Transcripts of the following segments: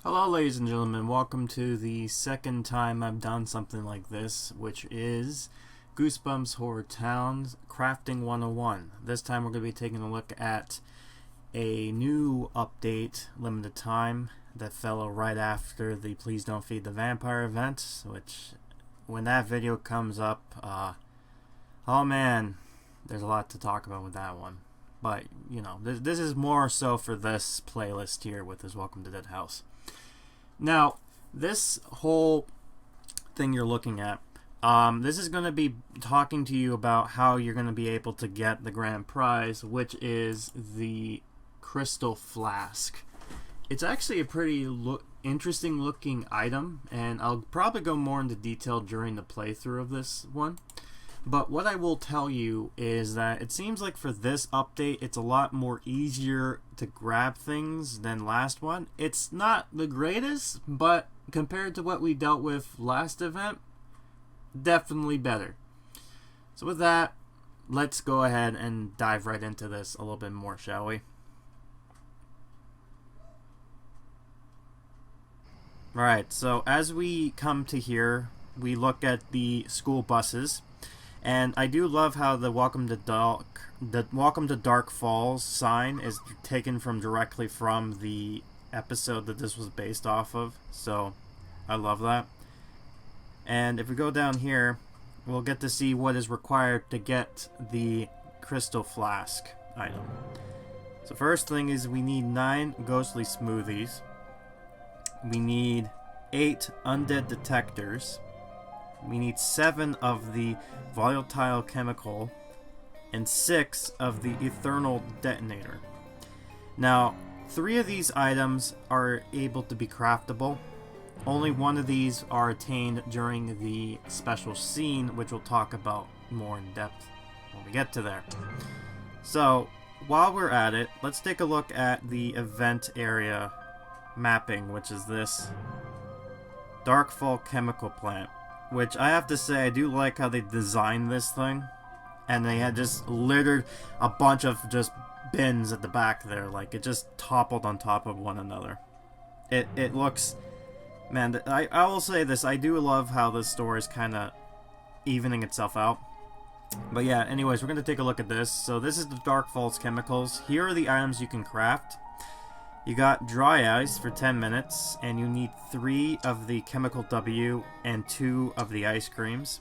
Hello ladies and gentlemen, welcome to the second time I've done something like this, which is Goosebumps HorrorTown Crafting 101. This time we're going to be taking a look at a new update, limited time, that fell right after the Please Don't Feed the Vampire event, which when that video comes up, oh man, there's a lot to talk about with that one. But, you know, this is more so for this playlist here with his Welcome to Dead House. Now, this whole thing you're looking at, this is going to be talking to you about how you're going to be able to get the grand prize, which is the crystal flask. It's actually a pretty interesting looking item, and I'll probably go more into detail during the playthrough of this one. But what I will tell you is that it seems like for this update, it's a lot more easier to grab things than last one. It's not the greatest, but compared to what we dealt with last event, definitely better. So with that, let's go ahead and dive right into this a little bit more, shall we? Alright, so as we come to here, we look at the school buses. And I do love how the Welcome to Dark Falls sign is taken directly from the episode that this was based off of. So I love that. And if we go down here, we'll get to see what is required to get the crystal flask item. So first thing is we need 9 ghostly smoothies. We need 8 undead detectors. We need 7 of the volatile chemical and 6 of the eternal detonator. Now, 3 of these items are able to be craftable. Only 1 of these are attained during the special scene, which we'll talk about more in depth when we get to there. So, while we're at it, let's take a look at the event area mapping, which is this Darkfall chemical plant. Which I have to say, I do like how they designed this thing. And they had just littered a bunch of just bins at the back there. Like, it just toppled on top of one another. It looks... Man, I will say this. I do love how this store is kind of evening itself out. But yeah, anyways, we're going to take a look at this. So this is the Dark Falls chemicals. Here are the items you can craft. You got dry ice for 10 minutes, and you need 3 of the chemical W and 2 of the ice creams.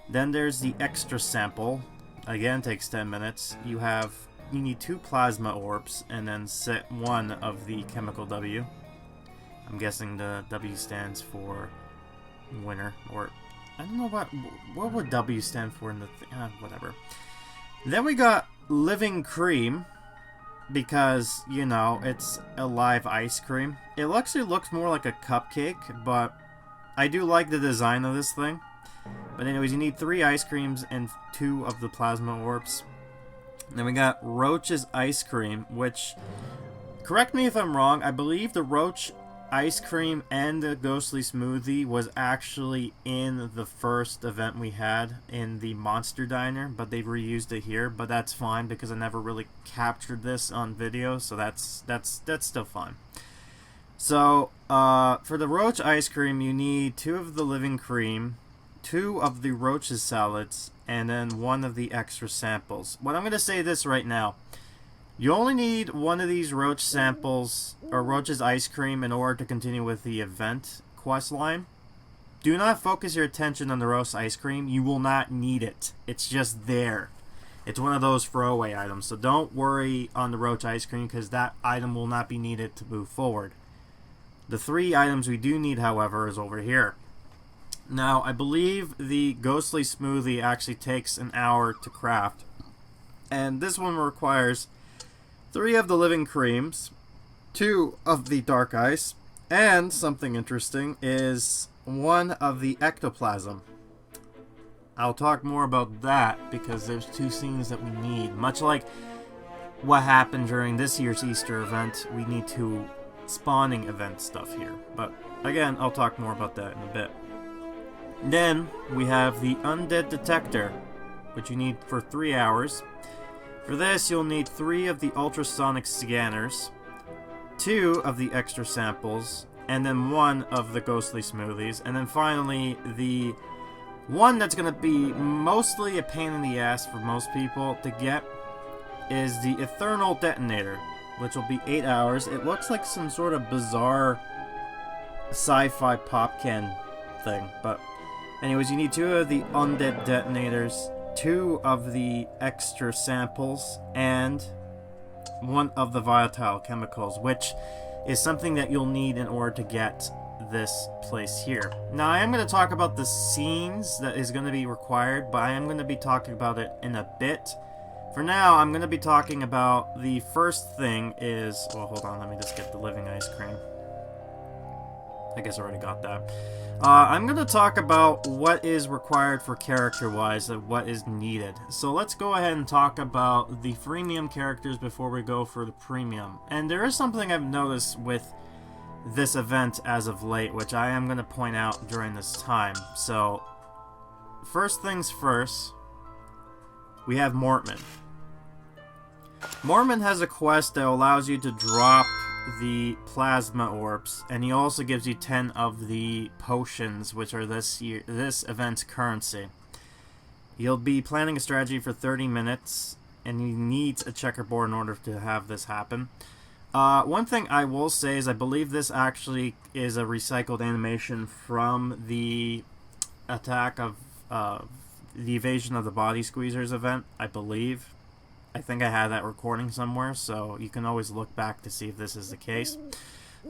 Then there's the extra sample. Again, takes 10 minutes. You need 2 plasma orbs, and then set 1 of the chemical W. I'm guessing the W stands for winner, or I don't know what would W stand for in the whatever. Then we got living cream. Because, you know, it's a live ice cream. It actually looks more like a cupcake, but I do like the design of this thing. But anyways, you need 3 ice creams and 2 of the plasma orbs. Then we got Roach's ice cream, which, correct me if I'm wrong, I believe the Roach ice cream and the ghostly smoothie was actually in the first event we had in the monster diner, but they've reused it here. But that's fine because I never really captured this on video, so that's still fine. So for the Roach ice cream, you need 2 of the living cream, 2 of the Roach's salads, and then 1 of the extra samples. What I'm going to say this right now. You only need 1 of these Roach samples, or Roach's ice cream, in order to continue with the event quest line. Do not focus your attention on the Roach ice cream. You will not need it. It's just there. It's one of those throwaway items. So don't worry on the Roach ice cream, because that item will not be needed to move forward. The 3 items we do need, however, is over here. Now, I believe the ghostly smoothie actually takes an hour to craft. And this one requires 3 of the living creams, 2 of the dark ice, and something interesting is 1 of the ectoplasm. I'll talk more about that because there's 2 scenes that we need. Much like what happened during this year's Easter event, we need 2 spawning event stuff here. But again, I'll talk more about that in a bit. Then we have the undead detector, which you need for 3 hours. For this, you'll need 3 of the ultrasonic scanners, 2 of the extra samples, and then one of the ghostly smoothies, and then finally the one that's going to be mostly a pain in the ass for most people to get is the Eternal Detonator, which will be 8 hours. It looks like some sort of bizarre sci-fi pop can thing, but anyways, you need 2 of the undead detonators, 2 of the extra samples, and 1 of the volatile chemicals, which is something that you'll need in order to get this place here. Now, I am going to talk about the scenes that is going to be required, but I am going to be talking about it in a bit. For now, I'm going to be talking about the first thing is... Well, hold on, let me just get the living ice cream. I guess I already got that. I'm going to talk about what is required for character-wise and what is needed. So let's go ahead and talk about the freemium characters before we go for the premium. And there is something I've noticed with this event as of late, which I am going to point out during this time. So, first things first, we have Mortman. Mortman has a quest that allows you to drop the plasma orbs, and he also gives you 10 of the potions, which are this event's currency. You'll be planning a strategy for 30 minutes, and he needs a checkerboard in order to have this happen. One thing I will say is I believe this actually is a recycled animation from the attack of the Evasion of the Body Squeezers event, I believe. I think I had that recording somewhere, so you can always look back to see if this is the case.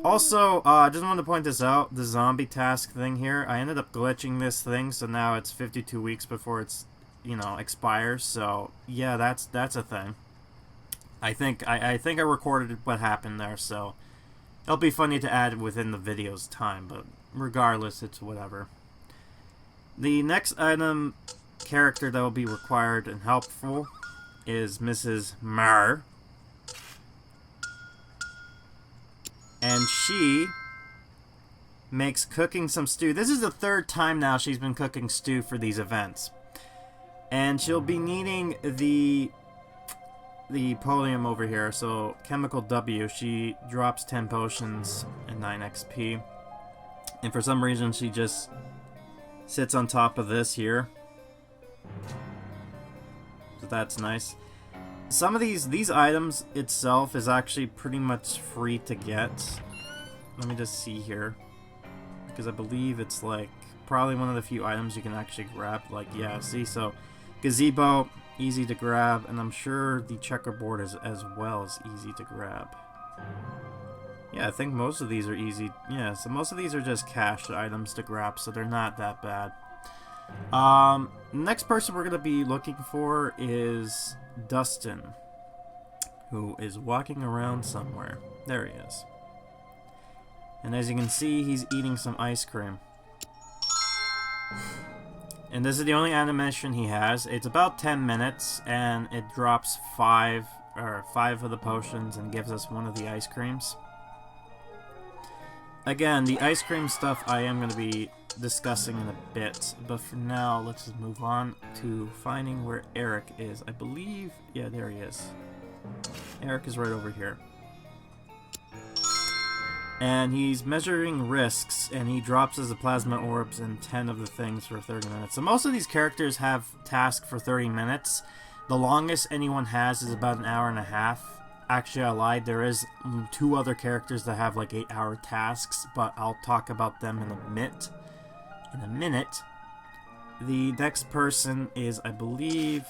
Also, I just wanted to point this out, the zombie task thing here. I ended up glitching this thing, so now it's 52 weeks before it's, expires. So, yeah, that's a thing. I think I recorded what happened there, so it'll be funny to add within the video's time, but regardless, it's whatever. The next item character that will be required and helpful is Mrs. Marr. And she makes cooking some stew. This is the 3rd time now she's been cooking stew for these events. And she'll be needing the podium over here. So, Chemical W, she drops 10 potions and 9 XP. And for some reason, she just sits on top of this here. So that's nice. Some of these items itself is actually pretty much free to get. Let me just see here. Because I believe it's like probably one of the few items you can actually grab. Like, yeah, see, so gazebo, easy to grab, and I'm sure the checkerboard is as well as easy to grab. Yeah, I think most of these are easy. Yeah, so most of these are just cash items to grab, so they're not that bad. Next person we're going to be looking for is Dustin, who is walking around somewhere. There he is. And as you can see, he's eating some ice cream. And this is the only animation he has. It's about 10 minutes, and it drops 5 of the potions and gives us one of the ice creams. Again, the ice cream stuff I am going to be discussing in a bit, but for now, let's just move on to finding where Eric is. I believe, yeah, there he is. Eric is right over here. And he's measuring risks, and he drops as the plasma orbs and 10 of the things for 30 minutes. So most of these characters have tasks for 30 minutes. The longest anyone has is about an hour and a half. Actually, I lied. There is 2 other characters that have like 8-hour tasks, but I'll talk about them in a minute. The next person is, I believe...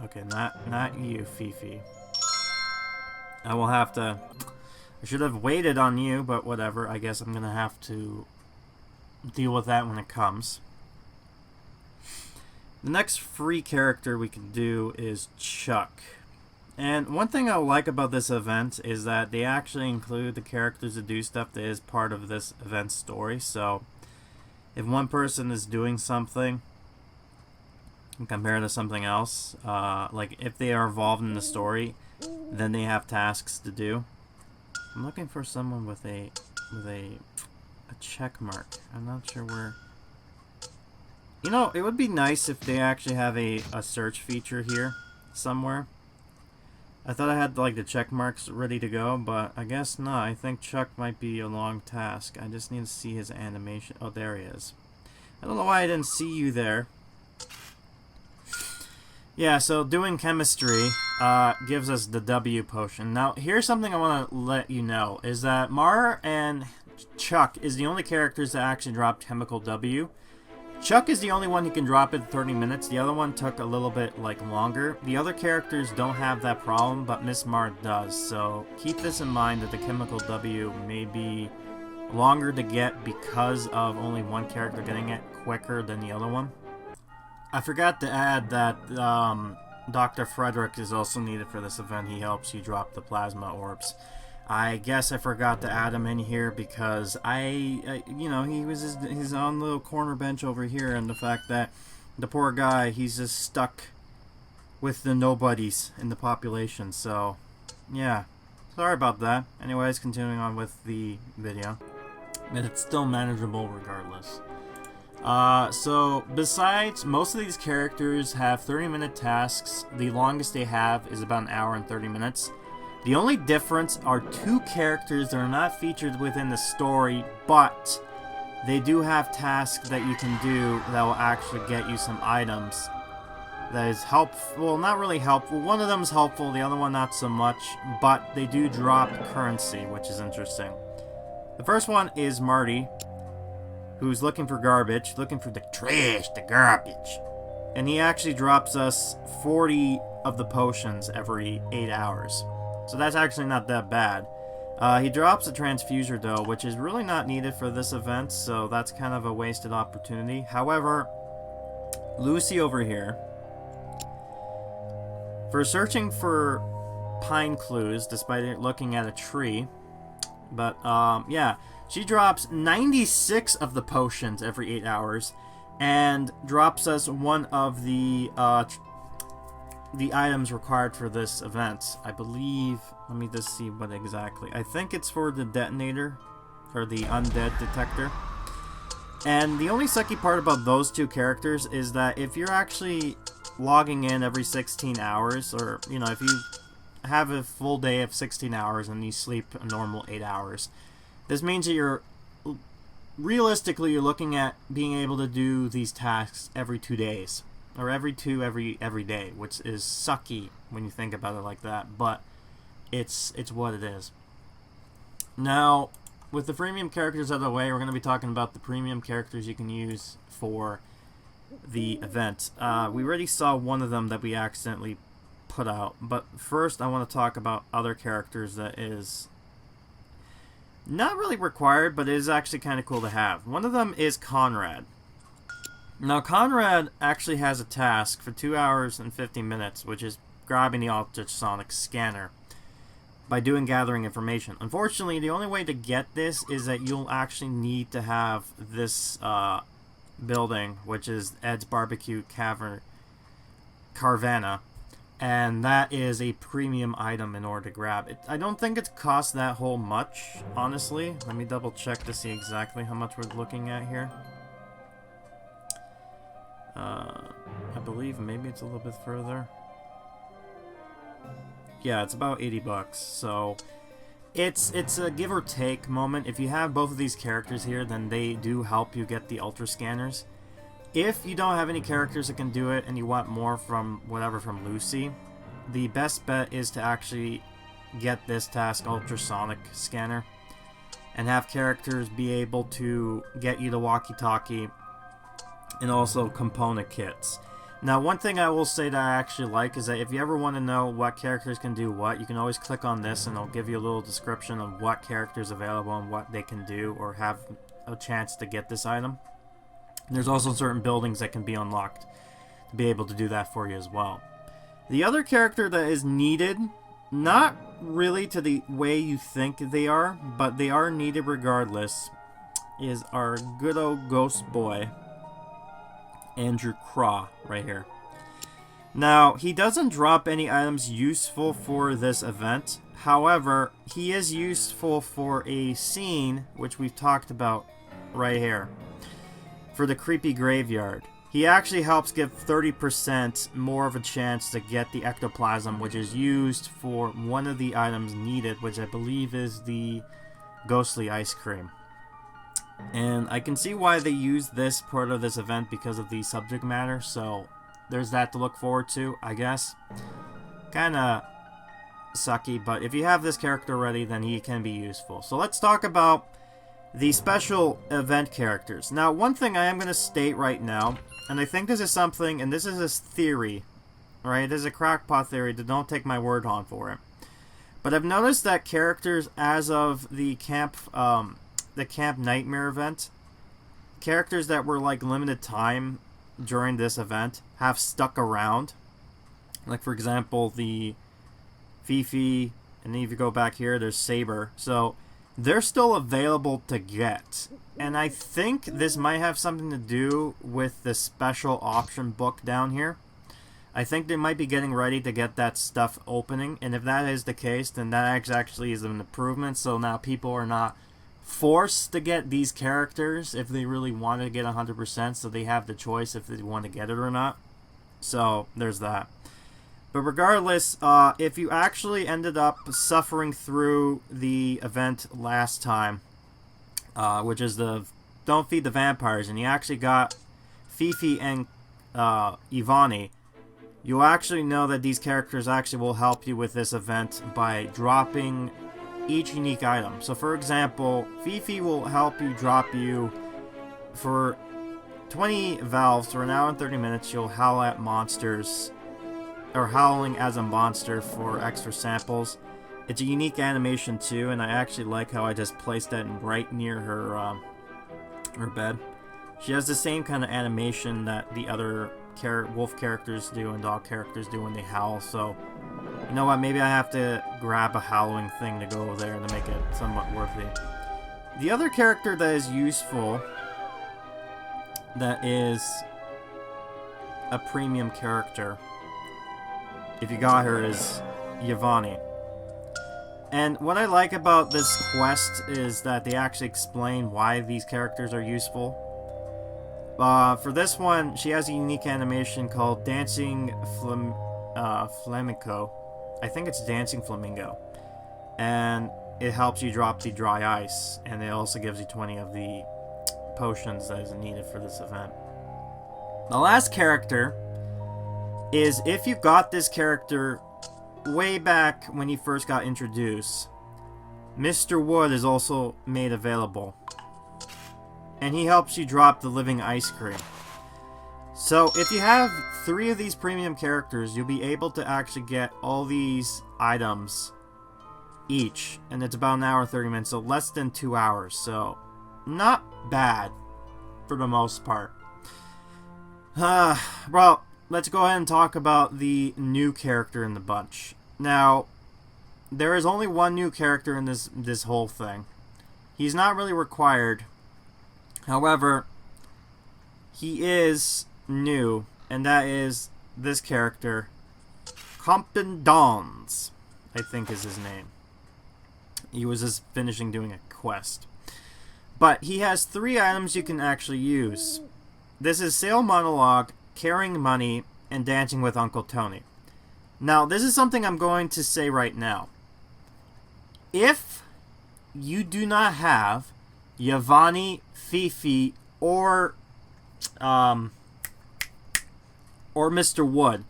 Okay, not you, Fifi. I will have to... I should have waited on you, but whatever. I guess I'm going to have to deal with that when it comes. The next free character we can do is Chuck. And one thing I like about this event is that they actually include the characters that do stuff that is part of this event's story. So, if one person is doing something compared to something else, like if they are involved in the story, then they have tasks to do. I'm looking for someone with a check mark. I'm not sure where. You know, it would be nice if they actually have a search feature here somewhere. I thought I had like the check marks ready to go, but I guess not. I think Chuck might be a long task. I just need to see his animation. Oh, there he is. I don't know why I didn't see you there. Yeah, so doing chemistry gives us the W potion. Now, here's something I want to let you know, is that Mar and Chuck is the only characters that actually dropped chemical W. Chuck is the only one who can drop it in 30 minutes. The other one took a little bit longer. The other characters don't have that problem, but Miss Mar does. So keep this in mind that the chemical W may be longer to get because of only one character getting it quicker than the other one. I forgot to add that Dr. Frederick is also needed for this event. He helps you drop the plasma orbs. I guess I forgot to add him in here because you know, he was his own little corner bench over here, and the fact that the poor guy, he's just stuck with the nobodies in the population. So, yeah, sorry about that. Anyways, continuing on with the video, and it's still manageable regardless. So besides, most of these characters have 30-minute tasks. The longest they have is about an hour and 30 minutes. The only difference are two characters that are not featured within the story, but they do have tasks that you can do that will actually get you some items. That is helpful. Well, not really helpful. One of them is helpful, the other one not so much, but they do drop currency, which is interesting. The first one is Marty, who's looking for garbage, looking for the trash, the garbage. And he actually drops us 40 of the potions every 8 hours. So that's actually not that bad. He drops a transfuser though, which is really not needed for this event, so that's kind of a wasted opportunity. However, Lucy over here, for searching for pine clues despite looking at a tree, but yeah, she drops 96 of the potions every 8 hours and drops us one of the items required for this event. I believe, let me just see what exactly. I think it's for the detonator, or the undead detector. And the only sucky part about those two characters is that if you're actually logging in every 16 hours, or, you know, if you have a full day of 16 hours and you sleep a normal 8 hours, this means that you're, realistically, you're looking at being able to do these tasks every 2 days. Or every day, which is sucky when you think about it like that, but it's what it is. Now, with the freemium characters out of the way, we're going to be talking about the premium characters you can use for the event. We already saw one of them that we accidentally put out, but first I want to talk about other characters that is not really required, but it is actually kind of cool to have. One of them is Conrad. Now, Conrad actually has a task for 2 hours and 50 minutes, which is grabbing the ultrasonic scanner by gathering information. Unfortunately, the only way to get this is that you'll actually need to have this building, which is Ed's Barbecue Carvana, and that is a premium item in order to grab it. I don't think it costs that whole much, honestly. Let me double check to see exactly how much we're looking at here. I believe maybe it's a little bit further. Yeah, it's about 80 bucks. So it's a give or take moment. If you have both of these characters here, then they do help you get the ultra scanners. If you don't have any characters that can do it and you want more from Lucy, the best bet is to actually get this task, ultrasonic scanner, and have characters be able to get you the walkie-talkie and also component kits. Now, one thing I will say that I actually like is that if you ever want to know what characters can do what, you can always click on this and it'll give you a little description of what characters available and what they can do or have a chance to get this item. And there's also certain buildings that can be unlocked to be able to do that for you as well. The other character that is needed, not really to the way you think they are, but they are needed regardless, is our good old ghost boy, Andrew Craw, right here. Now, he doesn't drop any items useful for this event. However, he is useful for a scene, which we've talked about right here, for the creepy graveyard. he actually helps give 30% more of a chance to get the ectoplasm, which is used for one of the items needed, which I believe is the ghostly ice cream. And I can see why they use this part of this event because of the subject matter, so there's that to look forward to, I guess. Kinda sucky, but if you have this character already, then he can be useful. So let's talk about the special event characters. Now, one thing I am going to state right now, and I think this is something, and this is a theory, right? This is a crackpot theory, don't take my word on for it. But I've noticed that characters as of the Camp Nightmare event, characters that were like limited time during this event have stuck around. Like, for example, the Fifi, and then if you go back here, there's Saber. So they're still available to get. And I think this might have something to do with the special option book down here. I think they might be getting ready to get that stuff opening. And if that is the case, then that actually is an improvement. So now people are not forced to get these characters if they really want to get 100%. So they have the choice if they want to get it or not. So there's that. But regardless, if you actually ended up suffering through the event last time, which is the Don't Feed the Vampires, and you actually got Fifi and Ivani, you'll actually know that these characters actually will help you with this event by dropping each unique item. So for example, Fifi will help you drop you for 20 valves for an hour and 30 minutes. You'll howl at monsters, or howling as a monster for extra samples. It's a unique animation too, and I actually like how I just placed that right near her bed. She has the same kind of animation that the other wolf characters do and dog characters do when they howl, so you know what, maybe I have to grab a howling thing to go there to make it somewhat worthy. The other character that is useful, that is a premium character, if you got her, is Yvonne. And what I like about this quest is that they actually explain why these characters are useful. For this one, she has a unique animation called Dancing Flamenco. I think it's Dancing Flamingo. And it helps you drop the dry ice, and it also gives you 20 of the potions that is needed for this event. The last character is, if you got this character way back when he first got introduced, Mr. Wood is also made available. And he helps you drop the living ice cream. So if you have 3 of these premium characters, you'll be able to actually get all these items each. And it's about an hour and 30 minutes, so less than 2 hours. So not bad for the most part. Well, let's go ahead and talk about the new character in the bunch. Now, there is only one new character in this whole thing. He's not really required. However, he is new, and that is this character, Compton Dawns, I think is his name. He was just finishing doing a quest. But he has 3 items you can actually use. This is Sale Monologue, Carrying Money, and Dancing with Uncle Tony. Now, this is something I'm going to say right now. If you do not have Yvonne, Fifi, or Mr. Wood,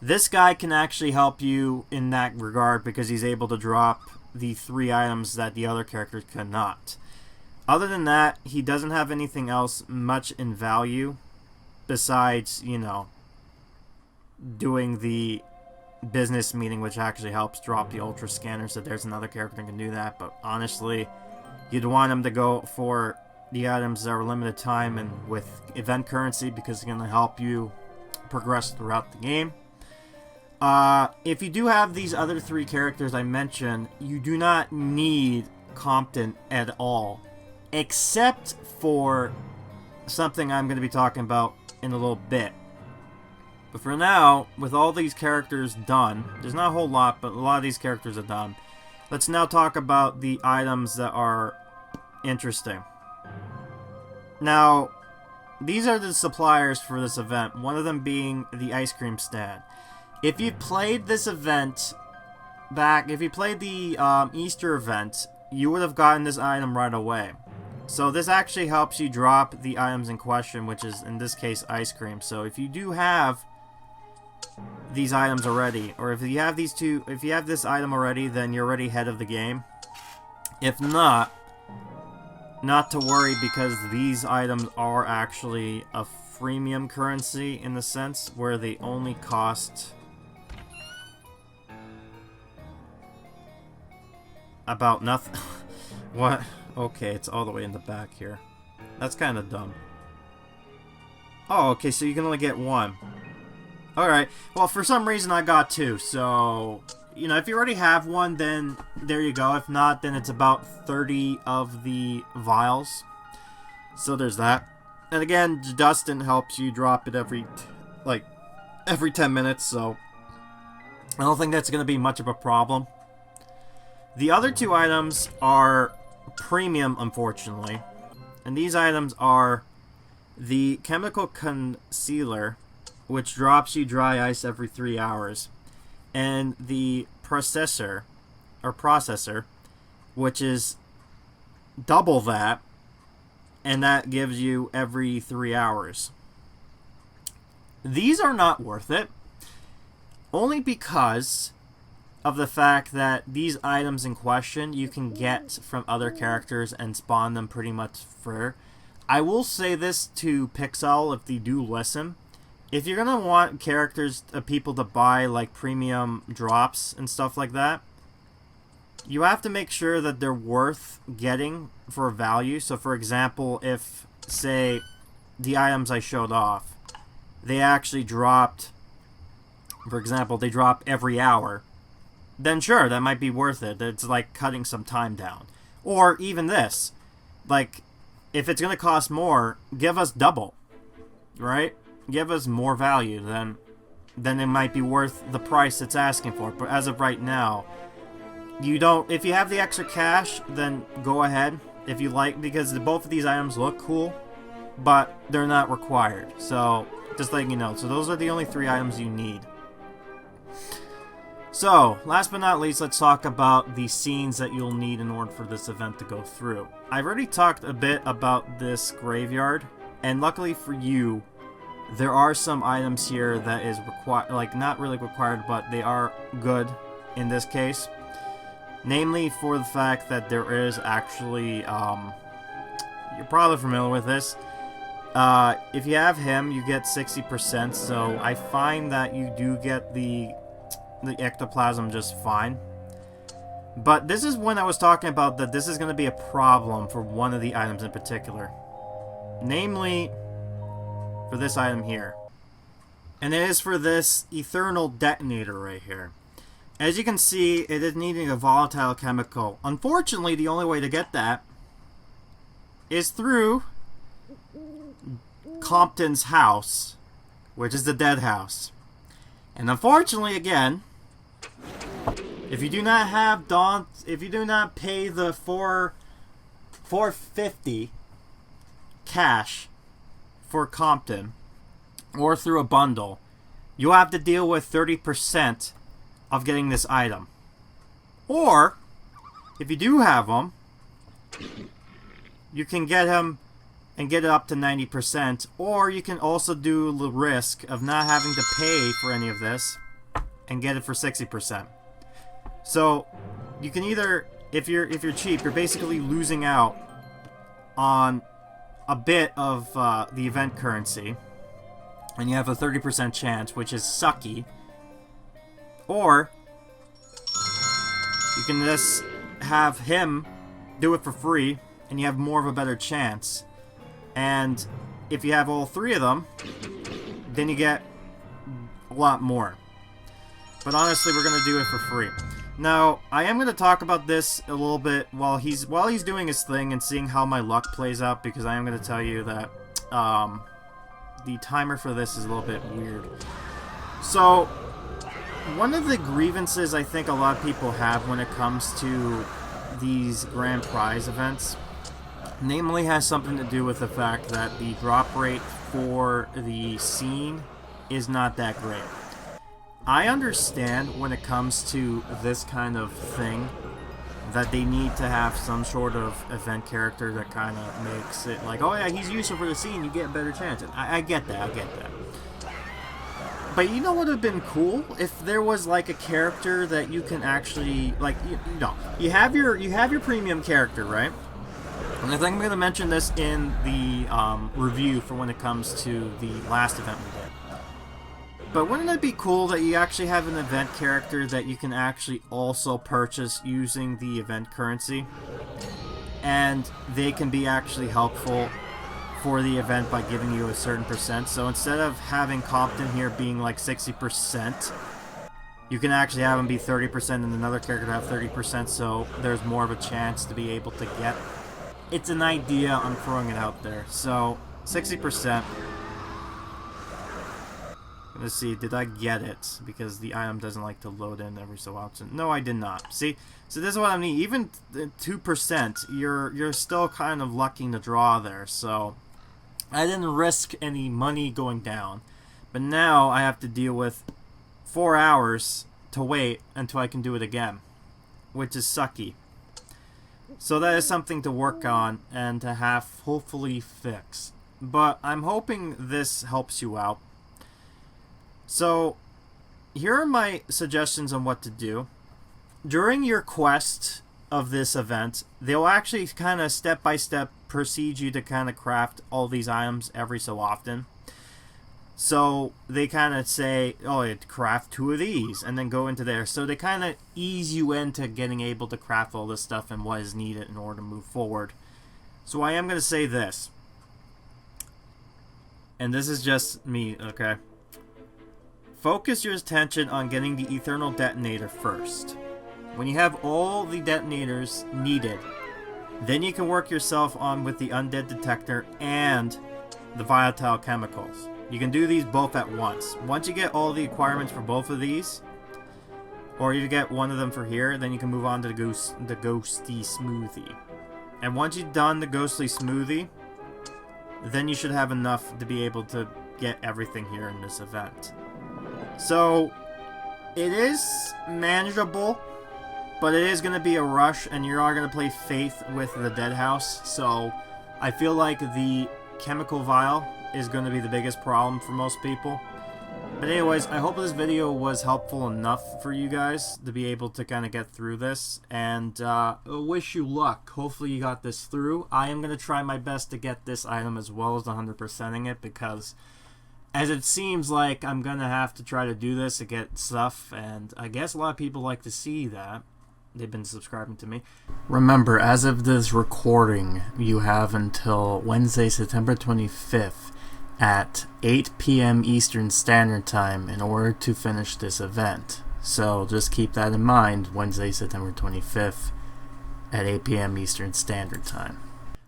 this guy can actually help you in that regard because he's able to drop the 3 items that the other characters cannot. Other than that, he doesn't have anything else much in value besides, you know, doing the business meeting, which actually helps drop the ultra scanner, so there's another character that can do that. But honestly, you'd want him to go for the items that are limited time and with event currency because it's going to help you progress throughout the game. If you do have these other 3 characters I mentioned, you do not need Compton at all, except for something I'm going to be talking about in a little bit. But for now, with all these characters done, there's not a whole lot, but a lot of these characters are done. Let's now talk about the items that are interesting. Now, these are the suppliers for this event, one of them being the ice cream stand. If you played this event back, if you played the Easter event, you would have gotten this item right away. So this actually helps you drop the items in question, which is, in this case, ice cream. So if you do have these items already, or if you have these two, if you have this item already, then you're already ahead of the game. If not to worry, because these items are actually a freemium currency in the sense where they only cost about nothing. What? Okay, it's all the way in the back here. That's kind of dumb. Oh, okay, so you can only get one. Alright, well, for some reason I got two, so, you know, if you already have one, then there you go. If not, then it's about 30 of the vials. So there's that. And again, Dustin helps you drop it every 10 minutes, so I don't think that's going to be much of a problem. The other two items are premium, unfortunately. And these items are the chemical concealer, which drops you dry ice every 3 hours, and the processor, which is double that, and that gives you every 3 hours. These are not worth it, only because of the fact that these items in question you can get from other characters and spawn them pretty much free. I will say this to Pixowl if they do listen. If you're gonna want characters, people to buy like premium drops and stuff like that, you have to make sure that they're worth getting for value. So for example, if, say, the items I showed off, they actually dropped, for example, they drop every hour, then sure, that might be worth it. It's like cutting some time down. Or even this, like, if it's gonna cost more, give us double, right? Give us more value, then it might be worth the price it's asking for. But as of right now, you don't. If you have the extra cash, then go ahead if you like, because both of these items look cool, but they're not required. So just letting you know. So those are the only 3 items you need. So last but not least, let's talk about the scenes that you'll need in order for this event to go through. I've already talked a bit about this graveyard, and luckily for you, there are some items here that is required, like not really required, but they are good in this case. Namely for the fact that there is actually, you're probably familiar with this. If you have him, you get 60%, so I find that you do get the ectoplasm just fine. But this is when I was talking about that this is going to be a problem for one of the items in particular. Namely, for this item here. And it is for this eternal detonator right here. As you can see, it is needing a volatile chemical. Unfortunately, the only way to get that is through Compton's house, which is the dead house. And unfortunately, again, if you do not have if you do not pay the $450 cash for Compton, or through a bundle, you'll have to deal with 30% of getting this item. Or, if you do have them, you can get him and get it up to 90%, or you can also do the risk of not having to pay for any of this and get it for 60%. So, you can either, if you're cheap, you're basically losing out on a bit of the event currency, and you have a 30% chance, which is sucky. Or you can just have him do it for free, and you have more of a better chance. And if you have all 3 of them, then you get a lot more. But honestly, we're gonna do it for free. Now, I am gonna talk about this a little bit while he's doing his thing and seeing how my luck plays out, because I am gonna tell you that the timer for this is a little bit weird. So, one of the grievances I think a lot of people have when it comes to these grand prize events Namely has something to do with the fact that the drop rate for the scene is not that great. I understand when it comes to this kind of thing that they need to have some sort of event character that kind of makes it like, oh yeah, he's useful for the scene, you get a better chance. I get that. But you know what would have been cool if there was like a character that you can actually like, you have your premium character, right? And I think I'm going to mention this in the review for when it comes to the last event we did. But wouldn't it be cool that you actually have an event character that you can actually also purchase using the event currency? And they can be actually helpful for the event by giving you a certain percent. So instead of having Compton here being like 60%, you can actually have him be 30% and another character have 30%, so there's more of a chance to be able to get. It's an idea, I'm throwing it out there. So 60%. Let's see, did I get it? Because the item doesn't like to load in every so often. No, I did not. See, so this is what I mean. Even 2%, you're still kind of lucking the draw there. So I didn't risk any money going down. But now I have to deal with 4 hours to wait until I can do it again, which is sucky. So that is something to work on and to have hopefully fix. But I'm hoping this helps you out. So, here are my suggestions on what to do. During your quest of this event, they'll actually kind of step-by-step proceed you to kind of craft all these items every so often. So, they kind of say, oh, you craft 2 of these, and then go into there. So, they kind of ease you into getting able to craft all this stuff and what is needed in order to move forward. So, I am going to say this. And this is just me, okay? Focus your attention on getting the Eternal Detonator first. When you have all the detonators needed, then you can work yourself on with the Undead Detector and the Volatile Chemicals. You can do these both at once. Once you get all the requirements for both of these, or you get one of them for here, then you can move on to the Ghosty Smoothie. And once you've done the Ghostly Smoothie, then you should have enough to be able to get everything here in this event. So, it is manageable, but it is going to be a rush, and you are going to play Faith with the Dead House, so I feel like the chemical vial is going to be the biggest problem for most people. But anyways, I hope this video was helpful enough for you guys to be able to kind of get through this, and wish you luck. Hopefully you got this through. I am going to try my best to get this item as well as 100%ing it, because as it seems like I'm going to have to try to do this to get stuff, and I guess a lot of people like to see that. They've been subscribing to me. Remember, as of this recording, you have until Wednesday, September 25th at 8 p.m. Eastern Standard Time in order to finish this event. So just keep that in mind, Wednesday, September 25th at 8 p.m. Eastern Standard Time.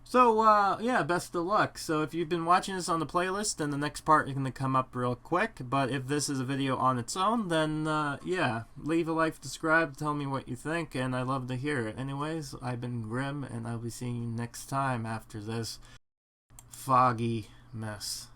So, yeah, best of luck. So if you've been watching this on the playlist, then the next part is going to come up real quick. But if this is a video on its own, then, yeah, leave a like, subscribe, tell me what you think, and I love to hear it. Anyways, I've been Grim, and I'll be seeing you next time after this foggy mess.